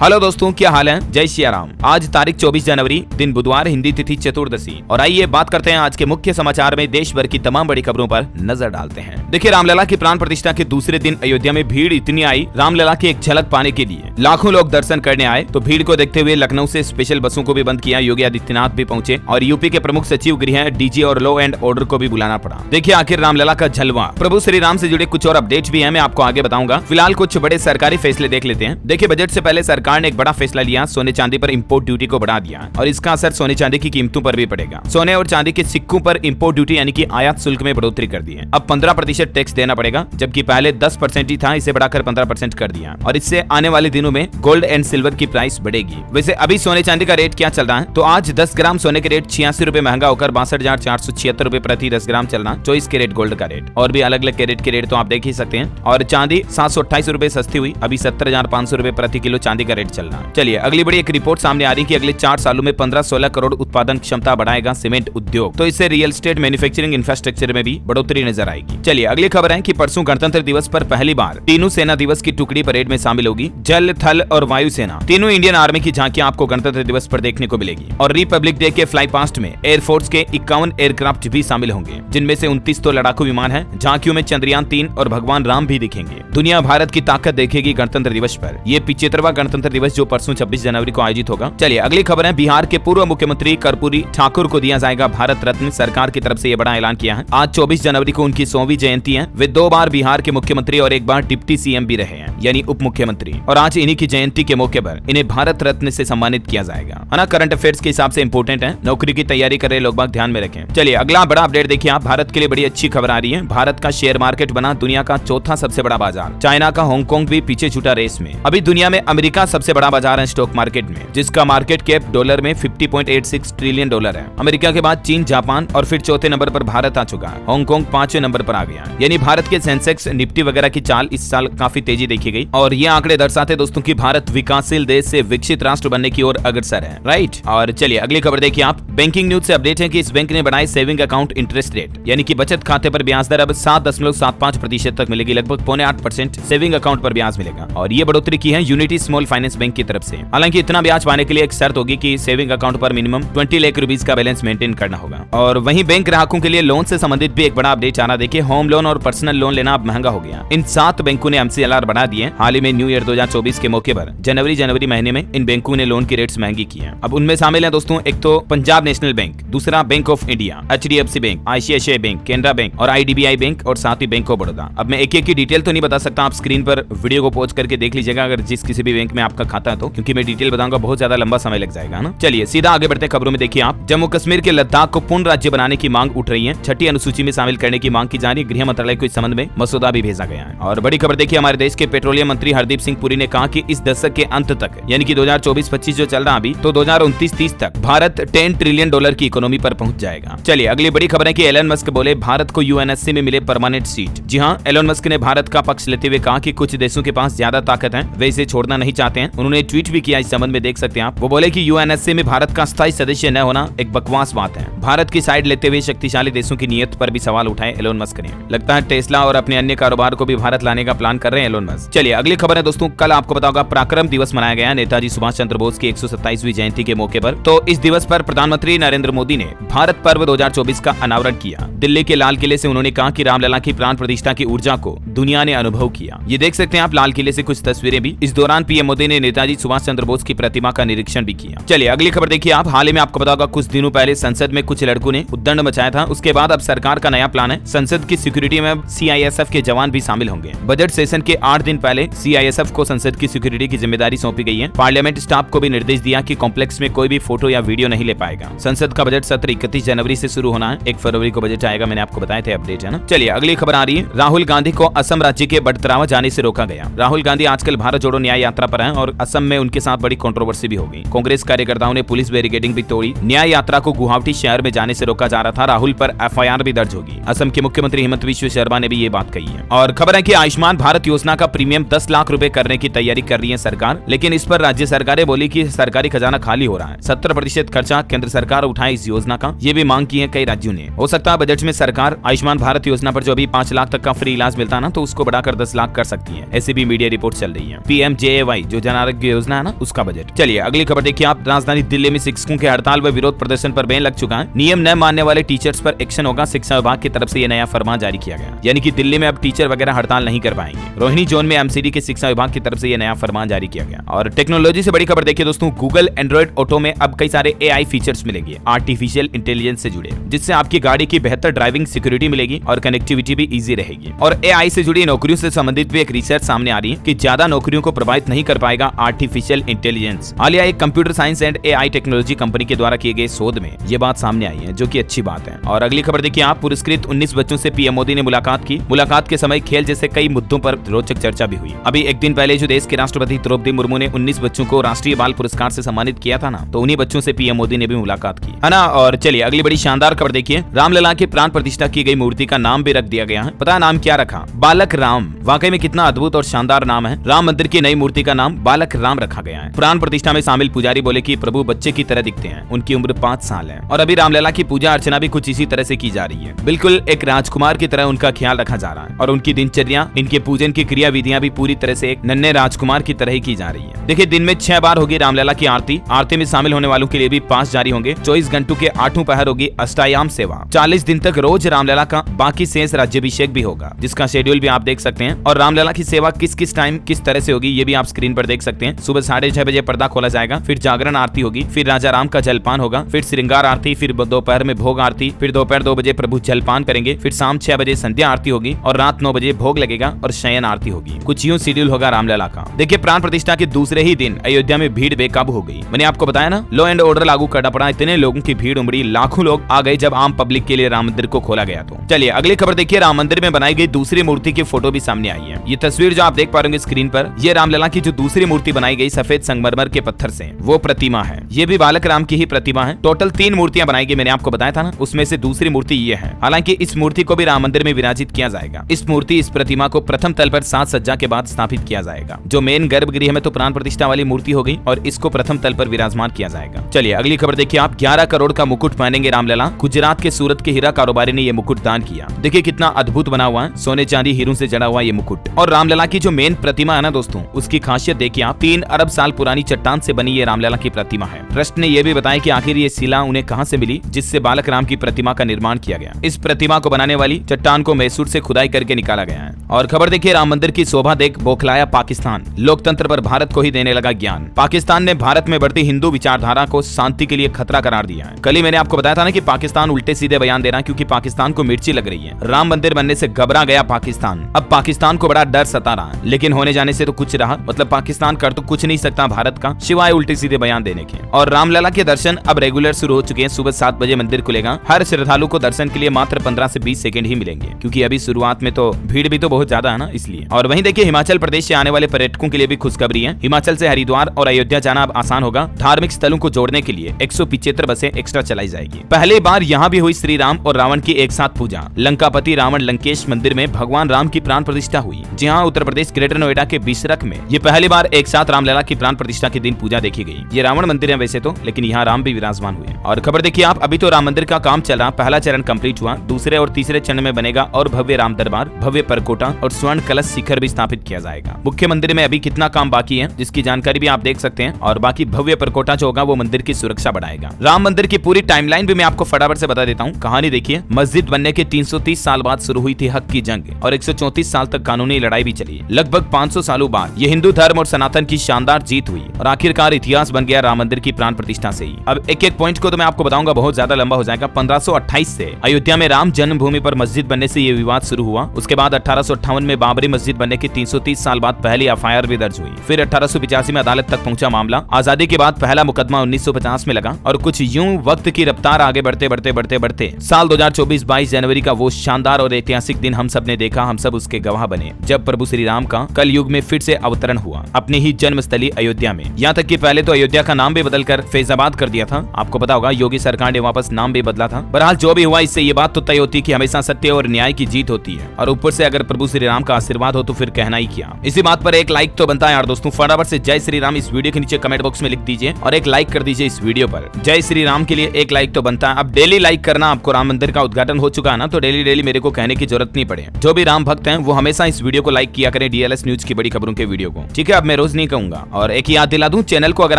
Hello दोस्तों, क्या हाल है? जय श्री राम। आज तारीख 24 जनवरी, दिन बुधवार, हिंदी तिथि चतुर्दशी। और आइए बात करते हैं आज के मुख्य समाचार में देश भर की तमाम बड़ी खबरों पर नजर डालते हैं। देखिए, रामलला की प्राण प्रतिष्ठा के दूसरे दिन अयोध्या में भीड़ इतनी आई, रामलला की एक झलक पाने के लिए लाखों लोग दर्शन करने आए। तो भीड़ को देखते हुए लखनऊ से स्पेशल बसों को भी बंद किया। योगी आदित्यनाथ भी पहुंचे और यूपी के प्रमुख सचिव गृह, डीजी और लॉ एंड ऑर्डर को भी बुलाना पड़ा। देखिए, आखिर रामलला का जलवा। प्रभु श्री राम से जुड़े कुछ और अपडेट्स भी हैं, मैं आपको आगे बताऊंगा। फिलहाल कुछ बड़े सरकारी फैसले देख लेते हैं। देखिए, बजट से पहले सरकार ने एक बड़ा फैसला लिया, सोने चांदी पर इंपोर्ट ड्यूटी को बढ़ा दिया और इसका असर सोने चांदी की कीमतों पर भी पड़ेगा। सोने और चांदी के सिक्कों पर इंपोर्ट ड्यूटी यानी कि आयात शुल्क में बढ़ोतरी कर दी है। अब 15% टैक्स देना पड़ेगा, जबकि पहले 10% ही था, इसे बढ़ाकर 15% कर दिया। और इससे आने वाले दिनों में गोल्ड एंड सिल्वर की प्राइस बढ़ेगी। वैसे अभी सोने चांदी का रेट क्या चल रहा है, तो आज 10 ग्राम सोने के रेट 86 रुपए महंगा होकर 62,476 रुपए प्रति 10 ग्राम चलना। 24 कैरेट गोल्ड का रेट और भी अलग अलग कैरेट के रेट तो आप देख ही सकते हैं। और चांदी 728 रुपए सस्ती हुई, अभी 70,500 रुपए प्रति किलो चांदी का रेट चलना। चलिए, अगली बड़ी एक रिपोर्ट सामने आ रही है कि अगले 4 सालों में 15-16 करोड़ उत्पादन क्षमता बढ़ाएगा सीमेंट उद्योग। तो इससे रियल एस्टेट, मैन्युफैक्चरिंग, इंफ्रास्ट्रक्चर में भी बढ़ोतरी नजर आएगी। चलिए, अगली खबर है कि परसों गणतंत्र दिवस पर पहली बार तीनों सेना दिवस की टुकड़ी परेड में शामिल होगी। जल, थल और वायु सेना तीनों इंडियन आर्मी की झांकियां आपको गणतंत्र दिवस पर देखने को मिलेगी। और रिपब्लिक डे के फ्लाई पास्ट में एयरफोर्स के 51 एयरक्राफ्ट भी शामिल होंगे, जिनमें से 29 तो लड़ाकू विमान है। झांकियों में चंद्रयान 3 और भगवान राम भी दिखेंगे। दुनिया भारत की ताकत देखेगी गणतंत्र दिवस पर। यह 75वां गणतंत्र दिवस जो परसों 26 जनवरी को आयोजित होगा। चलिए, अगली खबर है बिहार के पूर्व मुख्यमंत्री कर्पूरी ठाकुर को दिया जाएगा भारत रत्न। सरकार की तरफ से यह बड़ा ऐलान किया है। आज 24 जनवरी को उनकी 100वीं जयंती है। वे 2 बार बिहार के मुख्यमंत्री और 1 बार डिप्टी सीएम भी रहे हैं, यानी उप मुख्यमंत्री। और आज इन्हीं की जयंती के मौके पर इन्हें भारत रत्न से सम्मानित किया जाएगा। है ना, करंट अफेयर्स के हिसाब से इंपोर्टेंट है, नौकरी की तैयारी कर रहे लोग बाग ध्यान में रखें। चलिए, अगला बड़ा अपडेट देखिए आप। भारत के लिए बड़ी अच्छी खबर आ रही है। भारत का शेयर मार्केट बना दुनिया का 4था सबसे बड़ा बाजार। चाइना का हांगकांग भी पीछे छूटा रेस में। अभी दुनिया में अमेरिका सबसे बड़ा बाजार है स्टॉक मार्केट में, जिसका मार्केट कैप डॉलर में $50.86 ट्रिलियन है। अमेरिका के बाद चीन, जापान और फिर 4थे नंबर पर भारत आ चुका है। हांगकांग 5वें नंबर पर आ गया है। यानी भारत के सेंसेक्स, निफ्टी वगैरह की चाल इस साल काफी तेजी देखी गई। और ये आंकड़े दर्शाते दोस्तों कि भारत विकासशील देश से विकसित राष्ट्र बनने की ओर अग्रसर है। राइट। और चलिए, अगली खबर देखिए आप। बैंकिंग न्यूज से अपडेट है कि इस बैंक ने बढ़ाई सेविंग अकाउंट इंटरेस्ट रेट, यानी कि बचत खाते पर ब्याज दर अब 7.75% तक मिलेगी। लगभग 0.8% सेविंग अकाउंट पर ब्याज मिलेगा। और ये बढ़ोतरी की है यूनिटी स्मॉल फाइनेंस बैंक की तरफ से। हालांकि इतना ब्याज पाने के लिए एक शर्त होगी कि सेविंग अकाउंट पर मिनिमम 20 लाख रुपीस का बैलेंस मेंटेन करना होगा। और वहीं बैंक ग्राहकों के लिए लोन से संबंधित भी एक बड़ा अपडेट आ रहा। देखिए, होम लोन और पर्सनल लोन लेना अब महंगा हो गया। इन 7 बैंकों ने MCLR बढ़ा दिए। हाल ही में न्यू ईयर 2024 के मौके पर जनवरी महीने में इन बैंकों ने लोन की रेट्स महंगी की है। अब उनमें शामिल है दोस्तों, एक तो पंजाब नेशनल बैंक, दूसरा bank of India, HDFC bank, ICICI bank, Canara bank और IDBI बैंक और साथ ही बैंक ऑफ बड़ौदा। अब मैं एक की डिटेल तो नहीं बता सकता, आप स्क्रीन पर वीडियो को पॉज करके देख लीजिएगा अगर जिस किसी भी बैंक में आपका खाता है तो, क्योंकि मैं डिटेल बताऊंगा बहुत ज्यादा लंबा समय लग जाएगा ना। चलिए, सीधा आगे बढ़ते खबरों में देखिए आप। जम्मू कश्मीर के लद्दाख को पूर्ण राज्य बनाने की मांग उठ रही है। 6ठी अनुसूची में शामिल करने की मांग की जा रही है। गृह मंत्रालय को इस संबंध में मसौदा भी भेजा गया है। और बड़ी खबर देखिए, हमारे देश के पेट्रोलियम मंत्री हरदीप सिंह पुरी ने कहा कि इस दशक के अंत तक, यानी कि 2024-25 जो चल रहा अभी, तो 2029-30 तक भारत $10 ट्रिलियन की इकोनॉमी पर पहुंच जाएगा। चलिए, अगली बड़ी खबर है कि एलन मस्क बोले भारत को UNSC में मिले परमानेंट सीट। जी हाँ, एलन मस्क ने भारत का पक्ष लेते हुए कहा कि कुछ देशों के पास ज्यादा ताकत है, वे इसे छोड़ना नहीं चाहते हैं। उन्होंने ट्वीट भी किया इस संबंध में, देख सकते हैं आप। वो बोले कि UNSC में भारत का स्थायी सदस्य न होना एक बकवास बात है। भारत की साइड लेते हुए शक्तिशाली देशों की नीयत पर भी सवाल उठाए एलोन मस्क ने। लगता है टेस्ला और अपने अन्य कारोबार को भी भारत लाने का प्लान कर रहे हैं एलोन मस्क। चलिए, अगली खबर है दोस्तों। कल आपको पता होगा पराक्रम दिवस मनाया गया नेताजी सुभाष चंद्र बोस की 127वीं जयंती के मौके पर। तो इस दिवस पर प्रधानमंत्री नरेंद्र मोदी ने भारत पर्व 2024 का अनावरण किया। दिल्ली के लाल किले से उन्होंने कहा कि रामलला की प्राण प्रतिष्ठा की ऊर्जा को दुनिया ने अनुभव किया। ये देख सकते हैं आप लाल किले से कुछ तस्वीरें भी। इस दौरान पीएम मोदी ने नेताजी सुभाष चंद्र बोस की प्रतिमा का निरीक्षण भी किया। चलिए, अगली खबर देखिए आप। हाल ही में आपको पता होगा कुछ दिनों पहले संसद में कुछ लड़कों ने उद्दंड मचाया था। उसके बाद अब सरकार का नया प्लान है, संसद की सिक्योरिटी में CISF के जवान भी शामिल होंगे। बजट सेशन के 8 दिन पहले CISF को संसद की सिक्योरिटी की जिम्मेदारी सौंपी गई है। पार्लियामेंट स्टाफ को भी निर्देश दिया कि कॉम्प्लेक्स में कोई भी फोटो या वीडियो नहीं ले पाएगा। संसद का बजट सत्र 31 जनवरी से शुरू होना है। 1 फरवरी को बजट आएगा, मैंने आपको बताए थे अपडेट, है ना। चलिए, अगली खबर आ रही है। राहुल गांधी को असम राज्य के बटतरावा जाने से रोका गया। राहुल गांधी आजकल भारत जोड़ो न्याय यात्रा पर हैं और असम में उनके साथ बड़ी कंट्रोवर्सी भी हो गई। कांग्रेस कार्यकर्ताओं ने पुलिस बैरिकेडिंग भी तोड़ी। न्याय यात्रा को गुवाहाटी शहर में जाने से रोका जा रहा था। राहुल पर FIR भी दर्ज होगी। असम के मुख्यमंत्री हेमंत बिस्वा शर्मा ने भी ये बात कही है। और खबर है कि आयुष्मान भारत योजना का प्रीमियम 10 लाख रुपए करने की तैयारी कर रही है सरकार, लेकिन इस पर राज्य सरकारें बोली कि सरकारी खजाना खाली हो रहा है। 70% खर्चा केंद्र सरकार उठाए इस योजना का, ये भी मांग की है कई राज्यों ने। हो सकता है बजट में सरकार आयुष्मान भारत योजना पर जो अभी 5 लाख तक का फ्री इलाज मिलता है ना, तो उसको बढ़ाकर 10 लाख कर सकती है। ऐसी भी मीडिया रिपोर्ट चल रही है। PMJAY जो जन आरोग्य योजना है ना, उसका बजट। चलिए अगली खबर देखिए आप। राजधानी दिल्ली में शिक्षकों के हड़ताल व विरोध प्रदर्शन पर बैन लग चुका है। नियम न मानने वाले टीचर्स पर एक्शन होगा। शिक्षा विभाग की तरफ से यह नया फरमान जारी किया गया, यानी कि दिल्ली में अब टीचर वगैरह हड़ताल नहीं कर पाएंगे। रोहिणी जोन में एमसीडी के शिक्षा विभाग की तरफ से यह नया फरमान जारी किया गया। और टेक्नोलॉजी से बड़ी खबर देखिए दोस्तों, गूगल एंड्रॉइड ऑटो में अब कई सारे एआई फीचर्स मिलेंगे आर्टिफिशियल इंटेलिजेंस से जुड़े, जिससे आपकी गाड़ी की बेहतर ड्राइविंग सिक्योरिटी मिलेगी और कनेक्टिविटी भी इजी रहेगी। और एआई से जुड़ी नौकरियों से संबंधित भी एक रिसर्च सामने आ रही है कि ज्यादा नौकरियों को प्रभावित नहीं कर पाएगा आर्टिफिशियल इंटेलिजेंस। हालिया एक computer science and AI technology company के द्वारा किए गए शोध में ये बात सामने आई है, जो कि अच्छी बात है। और अगली खबर देखिए आप। पुरस्कृत 19 बच्चों से पीएम मोदी ने मुलाकात की। मुलाकात के समय खेल जैसे कई मुद्दों पर रोचक चर्चा भी हुई। अभी एक दिन पहले जो देश के राष्ट्रपति द्रौपदी मुर्मू ने 19 बच्चों को राष्ट्रीय बाल पुरस्कार से सम्मानित किया था ना, तो उन्हीं बच्चों से पीएम मोदी ने भी मुलाकात की है ना। और चलिए अगली बड़ी शानदार खबर देखिए। रामलला की प्राण प्रतिष्ठा की गई मूर्ति का नाम भी रख दिया गया है। पता है नाम क्या रखा? बालक राम। वाकई में कितना अद्भुत और शानदार नाम है। राम मंदिर की नई मूर्ति का नाम बालक राम रखा गया है। प्राण प्रतिष्ठा में शामिल पुजारी बोले कि प्रभु बच्चे की तरह दिखते हैं, उनकी उम्र 5 साल है। और अभी रामलला की पूजा अर्चना भी कुछ इसी तरह से की जा रही है। बिल्कुल एक राजकुमार की तरह उनका ख्याल रखा जा रहा है। और उनकी दिनचर्या, इनके पूजन की क्रिया विधियां भी पूरी तरह से एक नन्हे राजकुमार की तरह ही की जा रही है। देखिए दिन में 6 बार होगी रामलला की आरती। आरती में शामिल होने वालों के लिए भी पास जारी होंगे। 24 घंटों के 8वां पहर होगी अष्टायाम सेवा। 40 दिन तक रोज रामलला का बाकी शेष राज्याभिषेक भी होगा, जिसका शेड्यूल भी आप देख सकते हैं। और रामलला की सेवा किस किस टाइम किस तरह से होगी ये भी आप स्क्रीन पर देख सकते हैं। सुबह 6:30 बजे पर्दा खोला जाएगा, फिर जागरण आरती होगी, फिर राजा राम का जलपान होगा, फिर श्रृंगार आरती, फिर दोपहर में भोग आरती, फिर दोपहर 2 बजे प्रभु जलपान करेंगे, फिर शाम 6 बजे संध्या आरती होगी और रात 9 बजे भोग लगेगा और शयन आरती होगी। कुछ यूं शेड्यूल होगा रामलला का। देखिए प्राण प्रतिष्ठा के दूसरे ही दिन अयोध्या में भीड़ बेकाबू हो गई। मैंने आपको बताया ना, लॉ एंड ऑर्डर लागू करना पड़ा। इतने लोगों की भीड़ उमड़ी, लाखों लोग आ गए जब आम पब्लिक के लिए राम मंदिर को खोला गया। तो चलिए अगली खबर देखिए। राम मंदिर में बनाई गई दूसरी मूर्ति की फोटो भी सामने आई है। ये तस्वीर जो आप देख पा रहे होंगे स्क्रीन पर, ये रामलला की जो दूसरी मूर्ति बनाई गई सफेद संगमरमर के पत्थर से, वो प्रतिमा है। ये भी बालक राम की ही प्रतिमा है। टोटल 3 मूर्तियां बनाई गई, मैंने आपको बताया था ना, उसमें से दूसरी मूर्ति ये है। हालांकि इस मूर्ति को भी राम मंदिर में विराजित किया जाएगा। इस प्रतिमा को प्रथम तल पर 7 सज्जा के बाद स्थापित किया जाएगा। जो मेन गर्भगृह में तो प्राण प्रतिष्ठा वाली मूर्ति हो गई और इसको प्रथम तल पर विराजमान किया जाएगा। चलिए अगली खबर देखिए आप। 11 करोड़ का मुकुट पहनेंगे रामलला। गुजरात के सूरत के हीरा कारोबारी ने ये मुकुट दान किया। देखिए कितना अद्भुत बना हुआ है, सोने चांदी हीरों से जड़ा हुआ ये मुकुट। और रामलला की जो मेन प्रतिमा है ना दोस्तों, उसकी खासियत देखिए आप। 3 अरब साल पुरानी चट्टान से बनी ये रामलला की प्रतिमा है। ट्रस्ट ने यह भी बताया कि आखिर ये शिला उन्हें कहां से मिली, जिससे बालक राम की प्रतिमा का निर्माण किया गया। इस प्रतिमा को बनाने वाली चट्टान को मैसूर से खुदाई करके निकाला गया है। और खबर देखिए, राम मंदिर की शोभा देख बौखलाया पाकिस्तान। लोकतंत्र पर भारत को ही देने लगा ज्ञान। पाकिस्तान ने भारत में बढ़ती हिंदू विचारधारा को शांति के लिए खतरा करार दिया है। कल ही मैंने आपको बताया था ना कि पाकिस्तान उल्टे सीधे बयान दे रहा है, क्योंकि पाकिस्तान को मिर्ची लग रही है। राम मंदिर बनने से घबरा गया पाकिस्तान। अब पाकिस्तान को बड़ा डर सता रहा है, लेकिन होने जाने से तो कुछ रहा। मतलब पाकिस्तान कर तो कुछ नहीं सकता भारत का, सिवाय उल्टे सीधे बयान देने के। और रामलला के दर्शन अब रेगुलर शुरू हो चुके हैं। सुबह 7 बजे मंदिर खुलेगा। हर श्रद्धालु को दर्शन के लिए मात्र 15 से 20 सेकंड ही मिलेंगे, क्योंकि अभी शुरुआत में तो भीड़ भी तो बहुत ज्यादा है ना, इसलिए। और वहीं देखिए हिमाचल प्रदेश से आने वाले पर्यटकों के लिए भी खुशखबरी है। हिमाचल से हरिद्वार और अयोध्या जाना अब आसान होगा। धार्मिक स्थलों को जोड़ने के लिए 175 बसें एक्स्ट्रा चलाई जाएगी। पहली बार यहाँ भी हुई श्री राम और रावण की एक साथ पूजा। लंकापति रावण लंकेश मंदिर में भगवान राम की प्राण प्रतिष्ठा हुई। जी हाँ, उत्तर प्रदेश ग्रेटर नोएडा के बिशरख में ये पहली बार एक साथ रामलला की प्राण प्रतिष्ठा के दिन पूजा देखी गई। ये रावण मंदिर है वैसे तो, लेकिन यहाँ राम भी विराजमान हुए। और खबर देखिए आप, अभी तो राम मंदिर का काम चल रहा। पहला चरण कंप्लीट हुआ, दूसरे और तीसरे चरण में बनेगा और भव्य राम दरबार, भव्य परकोटा और स्वर्ण कलश शिखर भी स्थापित किया जाएगा। मुख्य मंदिर में अभी कितना काम बाकी है, जिसकी जानकारी भी आप देख सकते हैं। और बाकी भव्य परकोटा जो होगा वो मंदिर की सुरक्षा बढ़ाएगा। राम मंदिर की पूरी टाइमलाइन भी मैं आपको फटाफट से बता देता हूँ। कहानी देखिए, मस्जिद बनने के 330 साल बाद शुरू हुई थी हक की जंग और 134 साल तक कानूनी लड़ाई भी चली। लगभग 500 सालों बाद ये हिंदू धर्म और सनातन की शानदार जीत हुई और आखिरकार इतिहास बन गया राम मंदिर की प्राण प्रतिष्ठा से ही। अब एक एक पॉइंट को तो मैं आपको बताऊंगा, बहुत ज्यादा लंबा हो जाएगा। 1528 से अयोध्या में राम जन्मभूमि पर मस्जिद बनने से ये विवाद शुरू हुआ। उसके बाद 1858 में बाबरी मस्जिद बनने के 330 साल बाद पहली एफआईआर भी दर्ज हुई। फिर 1885 में अदालत तक पहुंचा मामला। आजादी के बाद पहला मुकदमा 1950 में लगा। और कुछ यूं वक्त की रफ्तार आगे बढ़ते बढ़ते बढ़ते बढ़ते साल 2024 22 जनवरी का वो शानदार और ऐतिहासिक दिन हम सब ने देखा, हम सब उसके गवाह बने, जब प्रभु श्री राम का कल युग में फिर से अवतरण हुआ अपनी ही जन्मस्थली अयोध्या में। यहाँ तक कि पहले तो अयोध्या का नाम भी बदलकर फैजाबाद कर दिया था। आपको पता होगा योगी सरकार ने वापस नाम भी बदला था। बहरहाल जो भी हुआ, इससे ये बात तो तय होती है कि हमेशा सत्य और न्याय की जीत होती है। और ऊपर से अगर प्रभु श्री राम का आशीर्वाद हो तो फिर कहना ही क्या। इसी बात पर एक लाइक तो बनता है यार दोस्तों। फटाफट से जय श्री राम इस वीडियो के नीचे कमेंट बॉक्स में लिख दीजिए और एक लाइक कर दीजिए इस वीडियो पर। जय श्री राम के लिए एक लाइक तो बनता है। अब डेली लाइक करना, आपको राम मंदिर का उद्घाटन हो चुका है ना, तो डेली मेरे को कहने की जरूरत नहीं पड़े। जो भी राम भक्त हैं वो हमेशा इस वीडियो को लाइक किया करें, डीएलएस न्यूज की बड़ी खबरों के वीडियो को। ठीक है, अब मैं रोज नहीं कहूंगा। और एक याद दिला दूं, चैनल को अगर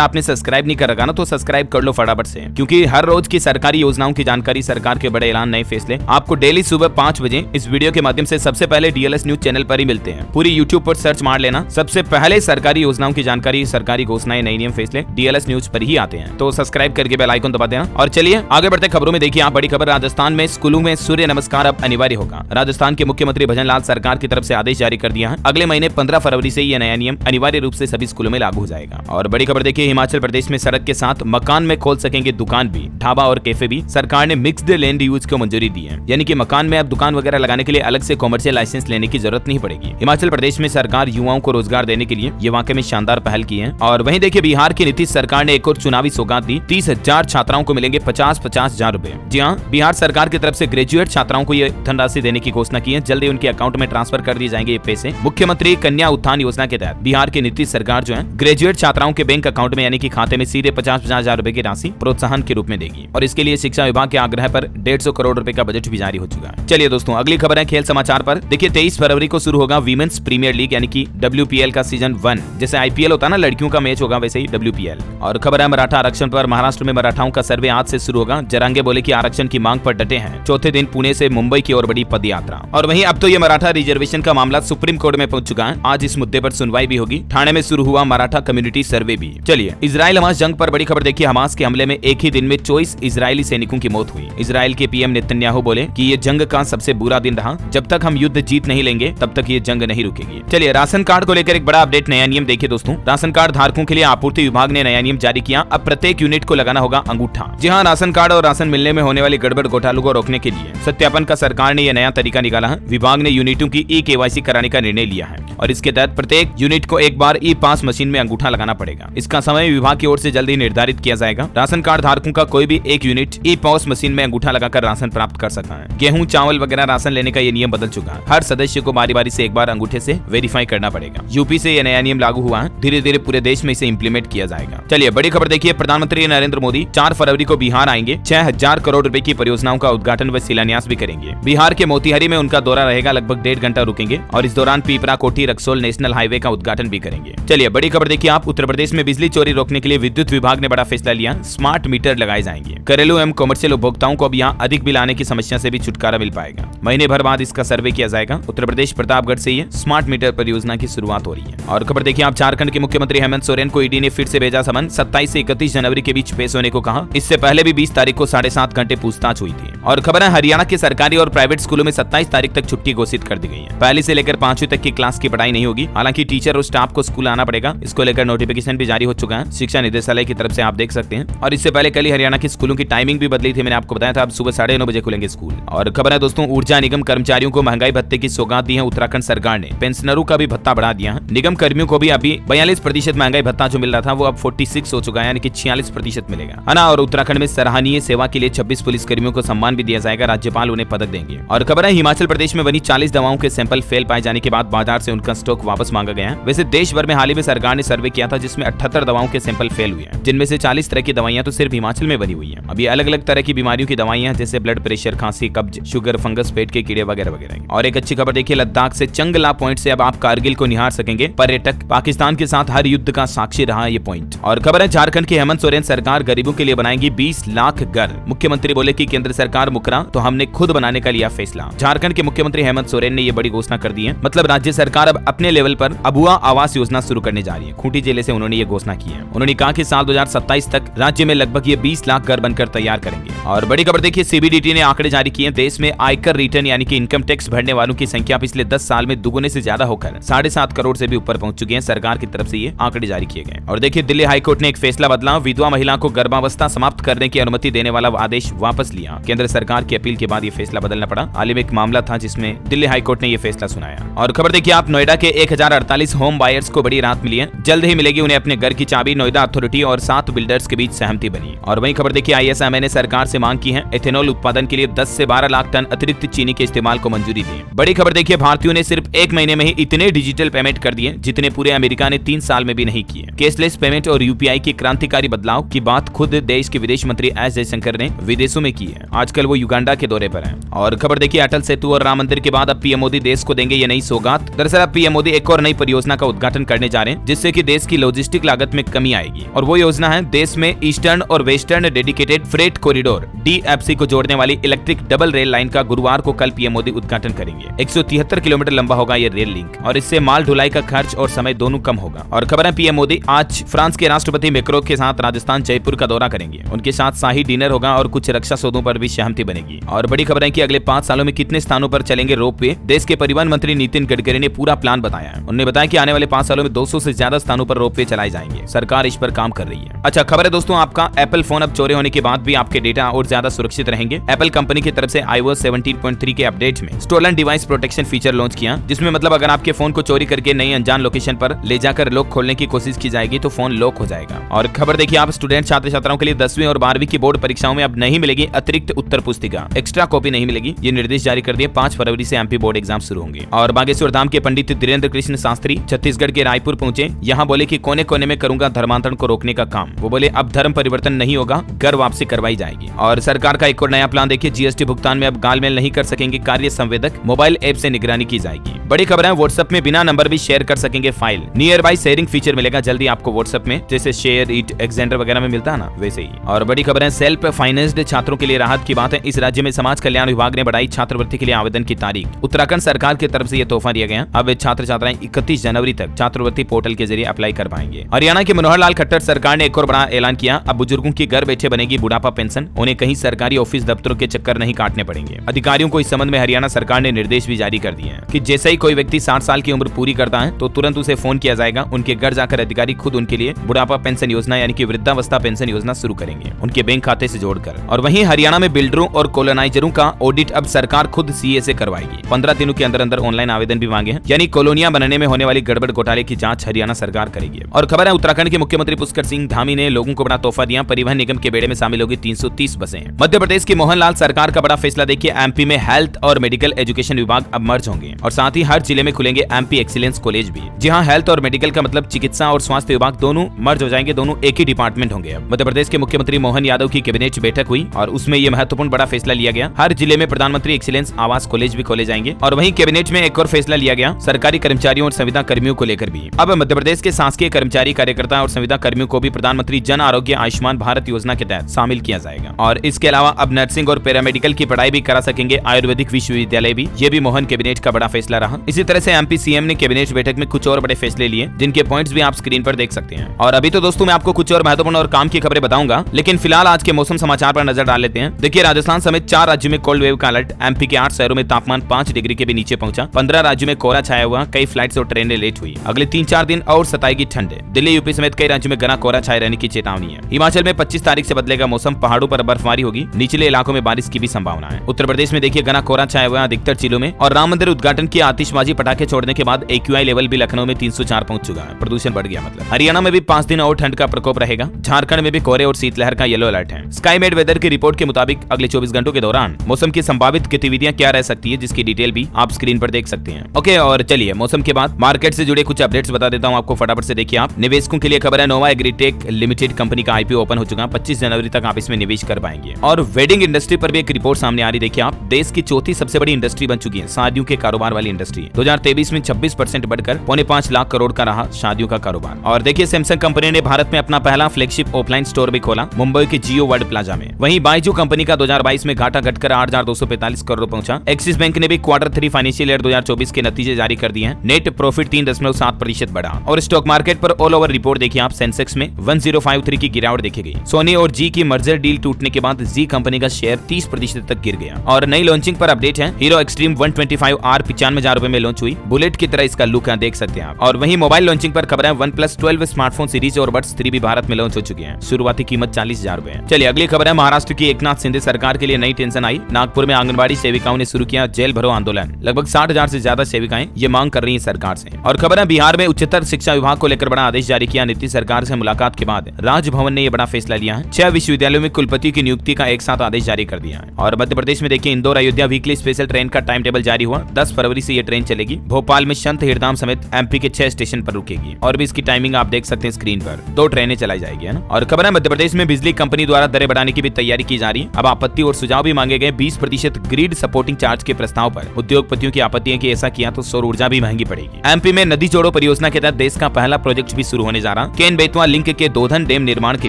आपने सब्सक्राइब नहीं कर रखा ना तो सब्सक्राइब कर लो फटाफट से, क्योंकि हर रोज की सरकारी योजनाओं की जानकारी, सरकार के बड़े ऐलान, नए फैसले आपको डेली सुबह 5 बजे इस वीडियो के माध्यम से सबसे पहले डीएलएस न्यूज चैनल पर ही मिलते हैं। पूरी यूट्यूब पर सर्च मार लेना, सबसे पहले सरकारी योजनाओं की जानकारी, सरकारी घोषणाएं, नए नियम, फैसले डीएलएस न्यूज पर ही आते हैं। तो सब्सक्राइब करके बेल आइकन दबा देना। और चलिए आगे बढ़ते खबरों में। देखिए आप बड़ी खबर, राजस्थान में स्कूलों में सूर्य नमस्कार अब अनिवार्य होगा। राजस्थान के मुख्यमंत्री भजन लाल सरकार की तरफ से आदेश जारी कर दिया है। अगले महीने 15 फरवरी से यह नया नियम अनिवार्य रूप से सभी स्कूलों में लागू हो जाएगा। और बड़ी खबर देखिए, हिमाचल प्रदेश में सड़क के साथ मकान में खोल सकेंगे दुकान भी, ढाबा और कैफे भी। सरकार ने मिक्स्ड लैंड यूज को मंजूरी दी है, यानी कि मकान में अब दुकान वगैरह लगाने के लिए अलग से कॉमर्शियल लाइसेंस लेने की जरूरत नहीं पड़ेगी। हिमाचल प्रदेश में सरकार युवाओं को रोजगार देने के लिए ये वाकई में शानदार पहल की है। और वहीं देखिए बिहार की नीतीश सरकार ने एक और चुनावी सौगात दी, 30,000 छात्राओं को मिलेंगे 50,000 रुपए। जी हाँ, बिहार सरकार की तरफ से ग्रेजुएट छात्राओं को ये धनराशि देने की घोषणा की है। जल्दी उनके अकाउंट में ट्रांसफर कर दिए जाएंगे ये पैसे। मुख्यमंत्री कन्या उत्थान योजना के तहत बिहार की नीतीश सरकार जो है ग्रेजुएट छात्राओं के बैंक अकाउंट में यानी कि खाते में सीधे 50,000 रुपए की राशि प्रोत्साहन के रूप में देगी। और इसके लिए शिक्षा विभाग के आग्रह पर 150 करोड़ रुपए का बजट भी जारी हो चुका है। चलिए दोस्तों अगली खबर है खेल समाचार पर। देखिए 23 फरवरी को शुरू होगा वीमेंस प्रीमियर लीग यानी कि WPL का सीजन 1। जैसे IPL होता है ना, लड़कियों का मैच होगा, वैसे ही WPL। और खबर है मराठा आरक्षण पर। महाराष्ट्र में मराठाओं का सर्वे आज से शुरू होगा। जरांगे बोले कि आरक्षण की मांग पर डटे हैं। चौथे दिन पुणे से मुंबई की ओर बड़ी पद यात्रा। और वहीं अब तो ये मराठा रिजर्वेशन का मामला सुप्रीम कोर्ट में पहुंच चुका है। आज इस मुद्दे पर सुनवाई भी होगी। ठाणे में शुरू हुआ मराठा कम्युनिटी सर्वे भी। चलिए इजराइल हमास जंग पर बड़ी खबर देखिए। हमास के हमले में एक ही दिन में 24 इजरायली सैनिकों की मौत हुई। इजराइल के PM नेतन्याहू बोले कि ये जंग का सबसे बुरा दिन रहा। जब तक हम युद्ध जीत नहीं लेंगे तब तक ये जंग नहीं रुकेगी। चलिए राशन कार्ड को लेकर एक बड़ा अपडेट, नया नियम देखिए दोस्तों। राशन कार्ड धारकों के लिए आपूर्ति विभाग ने नया नियम जारी किया। अब प्रत्येक यूनिट को लगाना होगा अंगूठा। जी हाँ, राशन कार्ड और राशन मिलने में होने वाली गड़बड़ घोटालों को रोकने के लिए सत्यापन का सरकार ने यह नया तरीका निकाला है। विभाग ने यूनिटों की E-KYC कराने का निर्णय लिया है और इसके तहत प्रत्येक यूनिट को एक बार E-पास मशीन में अंगूठा लगाना पड़ेगा। इसका समय विभाग की ओर से जल्द ही निर्धारित किया जाएगा। राशन कार्ड धारकों का कोई भी एक यूनिट E-पास मशीन में अंगूठा लगाकर राशन प्राप्त कर सकता है। गेहूं, चावल वगैरह राशन लेने का ये नियम बदल चुका है। हर सदस्य को बारी बारी से एक बार अंगूठे से वेरीफाई करना पड़ेगा। यूपी से यह नया नियम लागू हुआ है। धीरे धीरे पूरे देश में इसे इंप्लीमेंट किया जाएगा। चलिए बड़ी खबर देखिए, प्रधानमंत्री नरेंद्र मोदी 4 फरवरी को बिहार आएंगे। 6,000 करोड़ रुपए की परियोजनाओं का उद्घाटन व शिलान्यास भी करेंगे। बिहार के मोतिहारी में उनका दौरा रहेगा। लगभग 1.5 घंटा रुकेंगे और इस दौरान पीपरा कोठी रक्सौल नेशनल हाईवे का उद्घाटन भी करेंगे। चलिए बड़ी खबर देखिए आप, उत्तर प्रदेश में बिजली चोरी रोकने के लिए विद्युत विभाग ने बड़ा फैसला लिया। स्मार्ट मीटर लगाए जाएंगे। घरेलू एवं कमर्शियल उपभोक्ताओं को अब यहाँ अधिक बिल आने की समस्या से भी छुटकारा मिल पाएगा। महीने भर बाद इसका सर्वे किया जाएगा। उत्तर प्रदेश प्रतापगढ़ से ये स्मार्ट मीटर परियोजना की शुरुआत हो रही है। और खबर देखिए आप, झारखंड के मुख्यमंत्री हेमंत सोरेन को ईडी ने फिर से भेजा समन। 27 से 31 जनवरी के बीच पेश होने को कहा। इससे पहले भी 20 तारीख को 7.5 घंटे पूछताछ हुई थी। और खबर है हरियाणा के सरकारी और प्राइवेट स्कूलों में 27 तारीख तक छुट्टी घोषित कर दी गई है। पहली से लेकर 5वीं तक की क्लास की पढ़ाई नहीं होगी। हालांकि टीचर और स्टाफ को स्कूल आना पड़ेगा। इसको लेकर नोटिफिकेशन भी जारी हो चुका है शिक्षा निदेशालय की तरफ से, आप देख सकते हैं। और इससे पहले कल ही हरियाणा की स्कूलों की टाइमिंग भी बदली थी। मैंने आपको बताया था अब सुबह 9:30 बजे खुलेंगे स्कूल। और खबर है दोस्तों, ऊर्जा निगम कर्मचारियों को महंगाई भत्ते की सौगात दी है उत्तराखंड सरकार ने। पेंशनरों का भी भत्ता बढ़ा दिया है। निगम कर्मियों को भी अभी 42% महंगाई भत्ता जो मिल रहा था वो अब 46 हो चुका है, यानी कि 46% मिलेगा, है ना। और उत्तराखंड में सराहनीय सेवा के लिए 26 पुलिस कर्मियों को सम्मान भी दिया जाएगा। राज्यपाल उन्हें पदक देंगे। और खबर है हिमाचल प्रदेश में बनी 40 दवाओं के सैंपल फेल पाए जाने के बाद बाजार से उनका स्टॉक वापस मांगा गया है। वैसे देश भर में हाल ही में सरकार ने सर्वे किया था जिसमें 78 दवाओं के सैंपल फेल हुए हैं, जिनमें से 40 तरह की दवाइयां तो सिर्फ हिमाचल में बनी हुई है। अभी अलग अलग तरह की बीमारियों की दवाइयां जैसे ब्लड प्रेशर, खांसी, कब्ज, शुगर, फंगस, पेट के कीड़े वगैरह वगैरह। और एक अच्छी खबर देखिए, लद्दाख से चंगला पॉइंट से अब आप कारगिल को निहार सकेंगे। पर्यटक पाकिस्तान के साथ हर युद्ध का साक्षी रहा ये पॉइंट। और खबर है झारखंड की हेमंत सोरेन सरकार गरीबों के लिए बनाएगी 20 लाख घर। मुख्यमंत्री बोले कि केंद्र सरकार मुकरा तो हमने खुद बनाने का लिया फैसला। झारखंड के मुख्यमंत्री हेमंत सोरेन ने ये बड़ी घोषणा कर दी है। मतलब राज्य सरकार अब अपने लेवल पर अबुआ आवास योजना शुरू करने जा रही है। खूंटी जिले से उन्होंने ये घोषणा की है। उन्होंने कहा कि साल 2027 तक राज्य में लगभग ये 20 लाख घर बनकर तैयार करेंगे। और बड़ी खबर देखिए, CBDT ने आंकड़े जारी किए। देश में आयकर रिटर्न यानी कि इनकम टैक्स भरने वालों की संख्या पिछले 10 साल में दुगुने से ज्यादा होकर 7.5 करोड़ से भी ऊपर पहुंच चुकी है। सरकार की तरफ से ये आंकड़े जारी किए गए। और देखिए दिल्ली हाईकोर्ट ने एक फैसला बदला। विधवा महिला को गर्भावस्था समाप्त करने की अनुमति देने वाला आदेश वापस लिया। केंद्र सरकार की अपील के बाद ये फैसला बदलना पड़ा। हाल ही में एक मामला था जिसमें दिल्ली हाईकोर्ट ने ये फैसला सुनाया। और खबर देखिए आप, नोएडा के 1048 होम बायर्स को बड़ी राहत मिली है। जल्द ही मिलेगी उन्हें अपने घर की चाबी। नोएडा अथॉरिटी और 7 बिल्डर्स के बीच सहमति बनी। और वहीं खबर देखिए, ISMA ने सरकार से मांग की है एथेनॉल उत्पादन के लिए 10 से 12 लाख टन अतिरिक्त चीनी के इस्तेमाल को मंजूरी दी। बड़ी खबर देखिए, भारतीयों ने सिर्फ 1 महीने में ही इतने डिजिटल पेमेंट कर दिए जितने पूरे अमेरिका ने 3 साल में भी नहीं किए। कैशलेस पेमेंट और UPI के क्रांतिकारी बदलाव की बात खुद देश के विदेश मंत्री S जयशंकर ने विदेशों में की है। आजकल वो युगांडा के दौरे पर हैं। और खबर देखिए, अटल सेतु और राम मंदिर के बाद अब PM मोदी देश को देंगे ये नई सौगात। दरअसल अब PM मोदी एक और नई परियोजना का उद्घाटन करने जा रहे हैं, जिससे कि देश की लॉजिस्टिक लागत में कमी आएगी। और वो योजना है देश में ईस्टर्न और western dedicated freight corridor DFC को जोड़ने वाली इलेक्ट्रिक डबल रेल लाइन का गुरुवार को कल पीएम मोदी उद्घाटन करेंगे। 173 किलोमीटर लंबा होगा ये रेल लिंक और इससे माल ढुलाई का खर्च और समय दोनों कम होगा। और खबर है पीएम मोदी आज फ्रांस के राष्ट्रपति मैक्रों के साथ राजस्थान जयपुर का दौरा करेंगे। उनके साथ शाही डिनर होगा और कुछ रक्षा सौदों पर भी सहमति बनेगी। और बड़ी खबर है कि अगले 5 सालों में कितने स्थानों पर चलेंगे रोपवे, देश के परिवहन मंत्री नितिन गडकरी ने पूरा प्लान बताया है। उन्होंने बताया कि आने वाले 5 सालों में 200 से ज्यादा स्थानों पर रोपवे चलाए जाएंगे। सरकार इस पर काम कर रही है। अच्छा खबर है दोस्तों, आपका एप्पल फोन अब चोरी होने के बाद भी आपके डेटा और ज्यादा सुरक्षित रहेंगे। एप्पल कंपनी की तरफ से iOS 17.3 के अपडेट में stolen device protection feature launch किया, जिसमें मतलब अगर आपके फोन को चोरी करके नई अनजान लोकेशन पर ले जाकर लॉक खोलने की कोशिश की जाएगी तो फोन लॉक हो जाएगा। और खबर देखिए आप स्टूडेंट छात्र छात्राओं के लिए 10वीं और 12वीं की बोर्ड परीक्षाओं में अब नहीं मिलेगी अतिरिक्त उत्तर पुस्तिका, एक्स्ट्रा कॉपी नहीं मिलेगी। ये निर्देश जारी कर दिए। 5 फरवरी से MP बोर्ड एग्जाम शुरू होंगे। और बागेश्वर धाम के पंडित धीरेन्द्र कृष्ण शास्त्री छत्तीसगढ़ के रायपुर पहुंचे। यहाँ बोले कि कोने कोने में करूंगा धर्मांतरण को रोकने का काम। वो बोले अब धर्म परिवर्तन नहीं होगा, घर वापसी करवाई जाएगी। और सरकार का एक और नया प्लान देखिए, GST भुगतान में अब गालमेल नहीं कर सकेंगे कार्य संवेदक, मोबाइल ऐप से निगरानी की जाएगी। बड़ी खबर है व्हाट्सएप में बिना नंबर भी शेयर कर सकेंगे file. Near by sharing feature मिलेगा जल्दी आपको व्हाट्सएप में, जैसे शेयर इट एक्सेंडर वगैरह में मिलता है ना, वैसे ही। और बड़ी खबर है सेल्फ फाइनेंस्ड छात्रों के लिए राहत की बात है। इस राज्य में समाज कल्याण विभाग ने बढ़ाई छात्रवृत्ति के लिए आवेदन की तारीख। उत्तराखंड सरकार की तरफ से यह तोहफा दिया गया। अब छात्र छात्राएं 31 जनवरी तक छात्रवृत्ति पोर्टल के जरिए अप्लाई कर पाएंगे। हरियाणा के मनोहर लाल खट्टर सरकार ने एक और बड़ा ऐलान किया। अब बुजुर्गों की घर बैठे बनेगी बुढ़ापा पेंशन, उन्हें कहीं सरकारी ऑफिस दफ्तरों के चक्कर नहीं काटने पड़ेंगे। अधिकारियों को इस संबंध में हरियाणा सरकार ने निर्देश भी जारी कर दिए हैं कि जैसे ही कोई व्यक्ति 60 साल की उम्र पूरी करता है तो तुरंत उसे फोन किया जाएगा। उनके घर जाकर अधिकारी खुद उनके लिए बुढ़ापा पेंशन योजना यानी कि वृद्धावस्था पेंशन योजना शुरू करेंगे, उनके बैंक खाते से जोड़कर। और वहीं हरियाणा में बिल्डरों और कॉलोनाइजरों का ऑडिट अब सरकार खुद CA से करवाएगी। 15 दिनों के अंदर अंदर ऑनलाइन आवेदन भी मांगे हैं, यानी कॉलोनियां बनने में होने वाली गड़बड़ घोटाले की जांच हरियाणा सरकार करेगी। और खबर है उत्तराखंड के मुख्यमंत्री पुष्कर सिंह धामी ने लोगों को बड़ा तोहफा दिया। परिवहन निगम के बेड़े में शामिल होगी 330 बसें। मध्य प्रदेश की मोहन लाल सरकार का बड़ा फैसला देखिए, MP में हेल्थ और मेडिकल एजुकेशन विभाग अब मर्ज होंगे और साथ ही हर जिले में खुलेंगे MP एक्सीलेंस कॉलेज भी। जी हाँ, हेल्थ और मेडिकल का मतलब चिकित्सा और स्वास्थ्य विभाग दोनों मर्ज हो जाएंगे, दोनों एक ही डिपार्टमेंट होंगे। मध्य प्रदेश के मुख्यमंत्री मोहन यादव की कैबिनेट बैठक हुई और उसमें यह महत्वपूर्ण बड़ा फैसला लिया गया। हर जिले में प्रधानमंत्री एक्सीलेंस आवास कॉलेज भी खोले जाएंगे। और वहीं कैबिनेट में एक और फैसला लिया गया सरकारी कर्मचारियों और संविदा कर्मियों को लेकर भी। अब मध्य प्रदेश के शासकीय कर्मचारी, कार्यकर्ता और संविदा कर्मियों को भी प्रधानमंत्री जन आरोग्य आयुष्मान भारत योजना के तहत शामिल किया जाएगा। और इसके अलावा अब नर्सिंग और पैरामेडिकल की पढ़ाई भी करा सकेंगे आयुर्वेदिक विश्वविद्यालय भी। ये भी मोहन कैबिनेट का बड़ा फैसला रहा। इसी तरह से MP CM ने कैबिनेट बैठक में कुछ और बड़े फैसले लिए, जिनके पॉइंट्स भी आप स्क्रीन पर देख सकते हैं। और अभी तो दोस्तों मैं आपको कुछ और महत्वपूर्ण और काम की खबरें बताऊंगा, लेकिन फिलहाल आज के मौसम समाचार पर नजर डाल लेते हैं। देखिए राजस्थान समेत 4 राज्यों में कोल्ड वेव का अलर्ट। MP के 8 शहरों में तापमान 5 डिग्री के भी नीचे पहुंचा। 15 राज्यों में कोहरा छाया हुआ, कई फ्लाइट्स और ट्रेनें लेट हुई। अगले 3-4 दिन और सताएगी ठंड। दिल्ली UP समेत कई राज्यों में घना कोहरा छाए रहने की चेतावनी है। हिमाचल में 25 तारीख से बदलेगा मौसम, पहाड़ों पर बर्फबारी होगी, निचले इलाकों में बारिश की भी संभावना है। उत्तर प्रदेश में देखिए घना कोहरा छाया हुआ अधिकतर जिलों में। और राम मंदिर उद्घाटन की आतिशबाजी पटाखे छोड़ने के बाद AQI लेवल भी लखनऊ में 304 पहुंच चुका है, प्रदूषण बढ़ गया मतलब। हरियाणा में भी 5 दिन और ठंड का प्रकोप रहेगा। झारखंड में भी कोहरे और शीतलहर का येलो अलर्ट है। स्काईमेड वेदर की रिपोर्ट के मुताबिक अगले 24 घंटों के दौरान मौसम की संभावित गतिविधियां क्या रह सकती है, जिसकी डिटेल भी आप स्क्रीन पर देख सकते हैं। ओके, और चलिए मौसम के बाद मार्केट से जुड़े कुछ अपडेट्स बता देता हूं आपको, फटाफट से देखिए आप। निवेशकों के लिए खबर है, नोवा एग्रीटेक लिमिटेड कंपनी का IPO ओपन हो चुका है। 25 जनवरी तक आप इसमें निवेश कर पाएंगे। और वेडिंग इंडस्ट्री पर भी एक रिपोर्ट सामने आ रही, देखिए आप। देश की चौथी सबसे बड़ी इंडस्ट्री बन चुकी है शादियों के कारोबार वाली इंडस्ट्री। 2023 में 26% बढ़कर 5.25 लाख करोड़ का रहा शादियों का कारोबार। और देखिए सैमसंग कंपनी ने भारत में अपना पहला फ्लैगशिप ऑफलाइन स्टोर भी खोला, मुंबई के जियो वर्ल्ड प्लाजा में। वहीं बाइजू कंपनी का 2022 में घाटा घटकर 8,245 करोड़ पहुंचा। एक्सिस बैंक ने भी Q3 फाइनेंशियल ईयर 2024 के नतीजे जारी कर दिए हैं। नेट प्रॉफिट 3.7% बढ़ा। और स्टॉक मार्केट पर ऑल ओवर रिपोर्ट देखिए आप। सेंसेक्स में 1053 की गिरावट देखी गई। सोनी और जी की मर्जर डील टूटने के बाद जी कंपनी का शेयर 30% तक गिर गया। और नई लॉन्चिंग पर अपडेट है। हीरो एक्सट्रीम 125R 95,000 रुपए में लॉन्च हुई। बुलेट की तरह इसका लुक है, देख सकते हैं आप। और वहीं मोबाइल लॉन्चिंग पर खबर है, OnePlus 12 स्मार्टफोन सीरीज और बड्स 3 भी भारत में लॉन्च हो चुके हैं। शुरुआती कीमत 40,000 रुपए है। चलिए अगली खबर है, महाराष्ट्र की एकनाथ शिंदे सरकार के लिए नई टेंशन आई। नागपुर में आंगनबाड़ी सेविकाओं ने शुरू किया जेल भरो आंदोलन। लगभग 60,000 से ज्यादा सेविकाएं ये मांग कर रही है सरकार से। और खबर है, बिहार में उच्चतर शिक्षा विभाग को लेकर बड़ा आदेश जारी किया। नीतीश सरकार से मुलाकात के बाद राजभवन ने यह बड़ा फैसला लिया है। 6 विश्वविद्यालयों में कुलपति की नियुक्ति का एक साथ आदेश जारी कर दिया है। और मध्य प्रदेश में देखिए Indore Ayodhya weekly special train का टाइम टेबल जारी हुआ। 10 फरवरी से यह ट्रेन चलेगी। भोपाल में संत हिरदाम समेत एमपी के 6 स्टेशन पर रुकेगी और भी इसकी टाइमिंग आप देख सकते हैं स्क्रीन पर। 2 ट्रेनें चलाई जाएगी, है ना। और खबर है मध्य प्रदेश में बिजली कंपनी द्वारा दरें बढ़ाने की भी तैयारी की जा रही है। अब आपत्ति और सुझाव भी मांगे गए। 20% ग्रिड सपोर्टिंग चार्ज के प्रस्ताव पर उद्योगपतियों की आपत्ति है कि ऐसा किया तो सौर ऊर्जा भी महंगी पड़ेगी। एमपी में नदी जोड़ो परियोजना के तहत देश का पहला प्रोजेक्ट भी शुरू होने जा रहा। केन बेतवा लिंक के दोधन डैम निर्माण के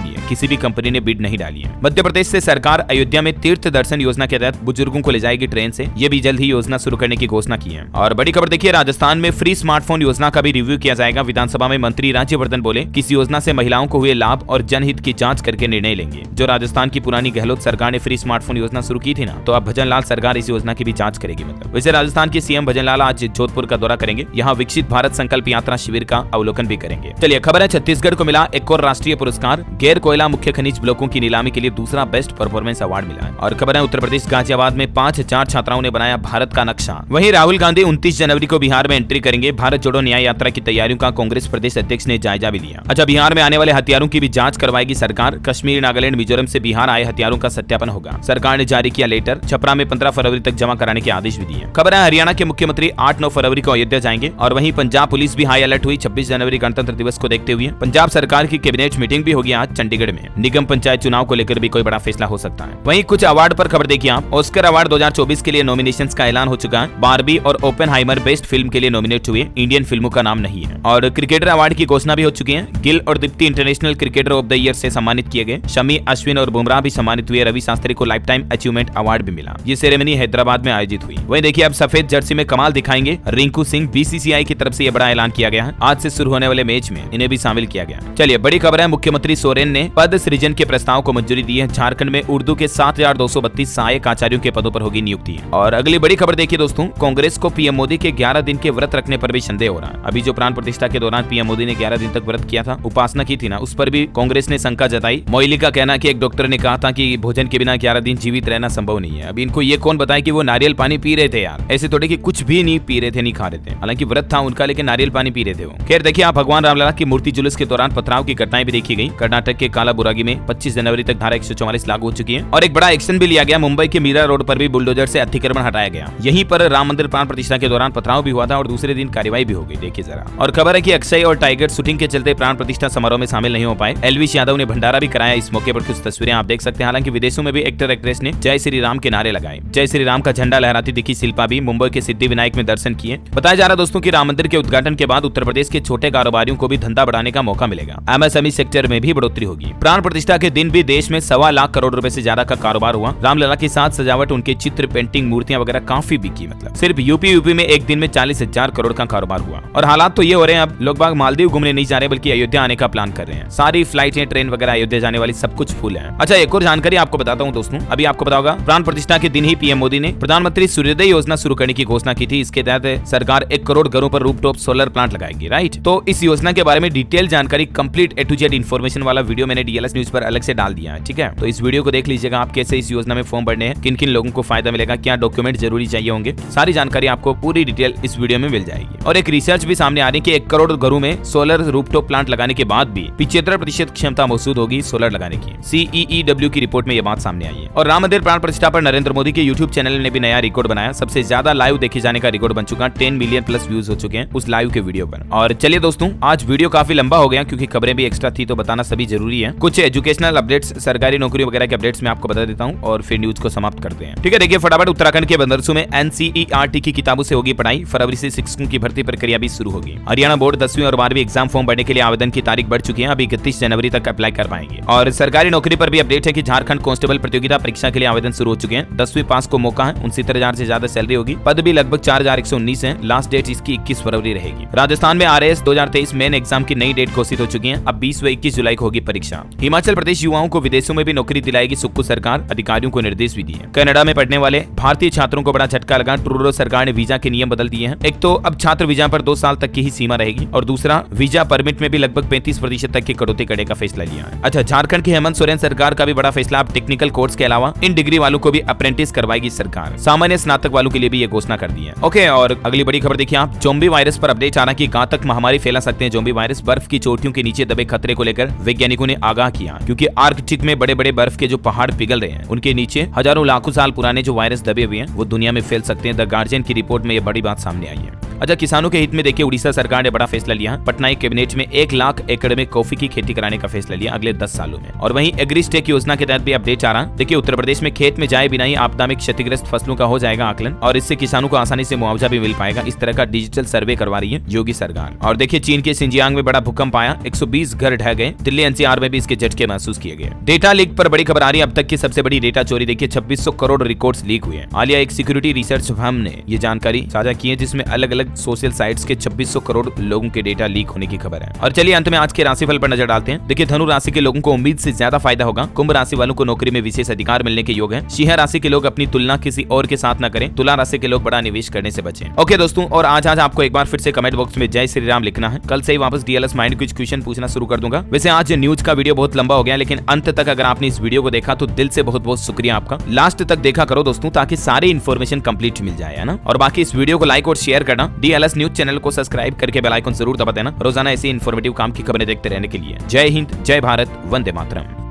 लिए किसी भी कंपनी ने बिड नहीं डाली है। मध्य प्रदेश से सरकार अयोध्या में तीर्थ दर्शन योजना के तहत बुजुर्गों को ले जाएगी ट्रेन से। ये भी जल्द ही योजना शुरू करने की घोषणा की है। और बड़ी खबर देखिए, राजस्थान में फ्री स्मार्टफोन योजना का भी रिव्यू किया जाएगा। विधानसभा में मंत्री राज्यवर्धन बोले कि इस योजना से महिलाओं को हुए लाभ और जनहित की जांच करके निर्णय लेंगे। जो राजस्थान की पुरानी गहलोत सरकार ने फ्री स्मार्टफोन योजना शुरू की थी ना, तो अब भजन लाल सरकार इस योजना की भी जांच करेगी। मतलब वैसे राजस्थान के सीएम भजन लाल आज जोधपुर का दौरा करेंगे। यहाँ विकसित भारत संकल्प यात्रा शिविर का अवलोकन भी करेंगे। चलिए खबर है, छत्तीसगढ़ को मिला एक और राष्ट्रीय पुरस्कार। गैर कोयला मुख्य खनिज ब्लॉकों की नीलामी के लिए दूसरा बेस्ट परफॉर्मेंस अवार्ड मिला है। और खबर है, उत्तर प्रदेश गाजियाबाद में 5000 छात्राओं ने बनाया भारत का नक्शा। वहीं राहुल गांधी 29 जनवरी को बिहार में एंट्री करेंगे। भारत जोड़ो न्याय यात्रा की तैयारियों का कांग्रेस प्रदेश अध्यक्ष ने जायजा भी लिया। अच्छा, बिहार में आने वाले हथियारों की भी जांच करवाएगी सरकार। कश्मीर, नागालैंड, मिजोरम से बिहार आए हथियारों का सत्यापन होगा। सरकार ने जारी किया लेटर। छपरा में 15 फरवरी तक जमा कराने के आदेश भी दिए। खबर है, हरियाणा के मुख्यमंत्री 8-9 फरवरी को अयोध्या जाएंगे। और वहीं पंजाब पुलिस भी हाई अलर्ट हुई 26 जनवरी गणतंत्र दिवस को देखते हुए। पंजाब सरकार की कैबिनेट मीटिंग भी होगी आज चंडीगढ़ में। निगम पंचायत चुनाव को लेकर भी कोई बड़ा फैसला हो सकता है। वहीं कुछ अवार्ड पर खबर देखिए आप। ऑस्कर अवार्ड 2024 के लिए नॉमिनेशंस का ऐलान हो चुका है। बारबी और ओपेनहाइमर बेस्ट फिल्म के लिए नॉमिनेट हुए। इंडियन फिल्मों का नाम नहीं है। और क्रिकेटर अवार्ड की घोषणा भी हो चुकी है। गिल और Deepti international cricketer of the year से सम्मानित किए गए। शमी, अश्विन और बुमराह भी सम्मानित हुए। रवि शास्त्री को लाइफ टाइम अचीवमेंट अवार्ड भी मिला। ये सेरेमनी हैदराबाद में आयोजित हुई। वहीं देखिए अब सफेद जर्सी में कमाल दिखाएंगे रिंकू सिंह। बीसीसीआई की तरफ से यह बड़ा ऐलान किया गया है। आज से शुरू होने वाले मैच में इन्हें भी शामिल किया गया। चलिए बड़ी खबर है, मुख्यमंत्री सोरेन ने पद सृजन के प्रस्ताव को मंजूरी दी है। झारखंड में उर्दू के 7232 सहायक आचार्यों के पदों पर होगी नियुक्ति। और अगली बड़ी खबर देखिए दोस्तों, कांग्रेस को पीएम मोदी के 11 दिन के व्रत रखने पर भी संदेह हो रहा है। अभी जो प्राण प्रतिष्ठा के दौरान पीएम मोदी ने 11 दिन तक व्रत किया था, उपासना की थी ना, उस पर भी कांग्रेस ने शंका जताई। मोइली का कहना कि एक डॉक्टर ने कहा था कि भोजन के बिना 11 दिन जीवित रहना संभव नहीं है। अभी इनको ये कौन बताए कि वो नारियल पानी पी रहे थे यार, ऐसे थोड़े कि कुछ भी नहीं पी रहे थे, नहीं खा रहे थे। हालांकि व्रत था उनका, लेकिन नारियल पानी पी रहे थे वो। खैर देखिए आप, भगवान रामलला की मूर्ति जुलूस के दौरान पथराव की घटनाएं भी देखी गई। कर्नाटक के कालाबुरागी में 25 जनवरी तक धारा 144 लागू हो चुकी है। और एक बड़ा एक्शन भी लिया गया। मुंबई के मीरा रोड पर भी बुलडोजर से अतिक्रमण हटाया गया। यहीं पर राम मंदिर प्राण प्रतिष्ठा के दौरान पथराव भी हुआ था और दूसरे दिन कार्रवाई भी हो गई। देखिए जरा। और खबर है कि अक्षय और टाइगर शूटिंग के चलते प्राण प्रतिष्ठा समारोह में शामिल नहीं हो पाए। एलविश यादव ने भंडारा भी कराया। इस मौके पर कुछ तस्वीरें आप देख सकते हैं। हालांकि विदेशों में भी एक्टर एक्ट्रेस ने जय श्री राम के नारे लगाए। जय श्री राम का झंडा लहराती दिखी शिल्पा भी। मुंबई के सिद्धि विनायक में दर्शन किए। बताया जा रहा दोस्तों की राम मंदिर के उद्घाटन के बाद उत्तर प्रदेश के छोटे कारोबारियों को भी धंधा बढ़ाने का मौका मिलेगा। एमएसएमई सेक्टर में भी बढ़ोतरी होगी। प्राण प्रतिष्ठा के दिन भी देश में 1.25 लाख करोड़ रुपए से ज्यादा का कारोबार हुआ। रामलला के साथ सजावट, उनके चित्र, पेंटिंग, मूर्तियां वगैरह काफी बिकी। मतलब सिर्फ यूपी में एक दिन में 40,000 करोड़ का कारोबार हुआ। और हालात तो ये हो रहे हैं, अब लोग बाग मालदीव घूमने नहीं जा रहे बल्कि अयोध्या आने का प्लान कर रहे हैं। सारी फ्लाइटें, ट्रेन वगैरह अयोध्या जाने वाली सब कुछ फुल है। अच्छा, एक और जानकारी आपको बताता हूँ दोस्तों। अभी आपको पता होगा प्राण प्रतिष्ठा के दिन ही पीएम मोदी ने प्रधानमंत्री सूर्योदय योजना शुरू करने की घोषणा की थी। इसके तहत सरकार 1 करोड़ घरों पर रूफटॉप सोलर प्लांट लगाएगी। राइट, तो इस योजना के बारे में डिटेल जानकारी, complete A to Z information वाला वीडियो मैंने DLS न्यूज पर अलग से डाल दिया है। ठीक है, तो इस वीडियो को देख लीजिएगा। आप कैसे इस योजना में फॉर्म भरने हैं, किन किन लोगों को फायदा मिलेगा, क्या डॉक्यूमेंट जरूरी चाहिए होंगे, सारी जानकारी आपको पूरी डिटेल इस वीडियो में मिल जाएगी। और एक रिसर्च भी सामने आ रही है कि 1 करोड़ घरों में सोलर रूफटॉप प्लांट लगाने के बाद भी 75% क्षमता मौजूद होगी सोलर लगाने की। CEEW की रिपोर्ट में यह बात सामने आई है। और राम मंदिर प्राण प्रतिष्ठा पर नरेंद्र मोदी के YouTube चैनल ने भी नया रिकॉर्ड बनाया। सबसे ज्यादा लाइव देखे जाने का रिकॉर्ड बन चुका। 10 मिलियन प्लस व्यूज हो चुके हैं उस लाइव के वीडियो पर। और चलिए दोस्तों, आज वीडियो काफी लंबा हो गया क्योंकि खबरें भी एक्स्ट्रा थी, तो बताना सभी जरूरी है। कुछ एजुकेशनल अपडेट्स, सरकारी नौकरी वगैरह के अपडेट्स मैं आपको बता देता हूँ और फिर न्यूज को समाप्त करते हैं। ठीक है, देखिए फटाफट। उत्तराखंड के मदरसों में NCERT की किताबों से होगी पढ़ाई। फरवरी से शिक्षकों की भर्ती प्रक्रिया भी शुरू होगी। हरियाणा बोर्ड 10वीं और 12वीं एग्जाम फॉर्म भरने के लिए आवेदन की तारीख बढ़ चुकी है। अभी 31 जनवरी तक अप्लाई कर पाएंगे। और सरकारी नौकरी पर भी अपडेट है कि झारखंड कांस्टेबल प्रतियोगिता परीक्षा के लिए आवेदन शुरू हो चुके हैं। 10वीं पास को मौका है। 69,000 से ज्यादा सैलरी होगी। पद भी लगभग 4119 है। लास्ट डेट इसकी 21 फरवरी रहेगी। राजस्थान में RAS 2023 मेन एग्जाम की नई डेट घोषित हो चुकी है। अब 20 व 21 जुलाई को होगी परीक्षा। हिमाचल प्रदेश युवाओं को विदेशों में भी नौकरी दिलाएगी सुक्खू सरकार। अधिकारियों को निर्देश भी दिए। कनाडा में पढ़ने वाले भारतीय छात्रों को बड़ा झटका लगा। ट्रूडो सरकार ने वीजा के नियम बदल दिए हैं। एक तो अब छात्र वीजा पर 2 साल तक की ही सीमा रहेगी और दूसरा वीजा परमिट में भी लगभग 35% तक की कटौती करने का फैसला लिया है। अच्छा, झारखंड की हेमंत सोरेन सरकार का भी बड़ा फैसला। अब टेक्निकल कोर्स के अलावा इन डिग्री वालों को भी अप्रेंटिस करवाएगी सरकार। सामान्य स्नातक वालों के लिए भी ये घोषणा कर दी है। ओके, और अगली बड़ी खबर देखिए आप। ज़ोंबी वायरस पर अपडेट आ रहा है कि घातक महामारी फैला सकते हैं ज़ोंबी वायरस। बर्फ की चोटियों के नीचे दबे खतरे खतरे को लेकर वैज्ञानिकों ने आगाह किया, क्योंकि आर्कटिक में बड़े बड़े बर्फ के जो पहाड़ पिघल रहे हैं उनके नीचे हजारों लाखों साल पुराने जो वायरस दबे हुए हैं वो दुनिया में फैल सकते हैं। द गार्जियन की रिपोर्ट में ये बड़ी बात सामने आई है। अच्छा, किसानों के हित में देखिए उड़ीसा सरकार ने बड़ा फैसला लिया। पटना कैबिनेट में 1 लाख एकड़ में कॉफी की खेती कराने का फैसला लिया अगले 10 सालों में। और वहीं एग्रीस्टेक योजना के तहत भी अपडेट आ रहा। देखिए उत्तर प्रदेश में खेत में जाए बिना ही आपदा में क्षतिग्रस्त फसलों का हो जाएगा आकलन और इससे किसानों को आसानी से मुआवजा भी मिल पाएगा। इस तरह का डिजिटल सर्वे करवा रही है योगी सरकार। और देखिए चीन के सिंजियांग में बड़ा भूकंप आया, 120 घर ढह गए। दिल्ली एनसीआर में भी इसके झटके महसूस किए गए। डेटा लीक पर बड़ी खबर आ रही है। अब तक की सबसे बड़ी डेटा चोरी देखिए 2600 करोड़ रिकॉर्ड्स लीक हुए हैं। हालिया एक सिक्योरिटी रिसर्च फर्म ने ये जानकारी साझा की है, जिसमें अलग अलग सोशल साइट्स के 2600 करोड़ लोगों के डेटा लीक होने की खबर है। और चलिए अंत में आज के राशिफल पर नजर डालते हैं। देखिए धनु राशि के लोगों को उम्मीद से ज्यादा फायदा होगा। कुंभ राशि वालों को नौकरी में विशेष अधिकार मिलने के योग है। सिंह राशि के लोग अपनी तुलना किसी और के साथ न करें। तुला राशि के लोग बड़ा निवेश करने से बचें। ओके दोस्तों, और आज आपको एक बार फिर से कमेंट बॉक्स में जय श्री राम लिखना है। कल से ही वापस डीएलएस माइंड कुछ क्वेश्चन पूछना शुरू कर दूंगा। वैसे आज न्यूज का वीडियो बहुत लंबा हो गया, लेकिन अंत तक अगर आपने इस वीडियो को देखा तो दिल से बहुत बहुत शुक्रिया आपका। लास्ट तक देखा करो दोस्तों, ताकि सारी इन्फॉर्मेशन कंप्लीट मिल जाए, है ना। और बाकी इस वीडियो को लाइक और शेयर करना। डीएलएस न्यूज चैनल को सब्सक्राइब करके बेल आइकन जरूर दबा देना, रोजाना ऐसी इन्फॉर्मेटिव काम की खबरें देखते रहने के लिए। जय हिंद, जय भारत, वंदे मातरम।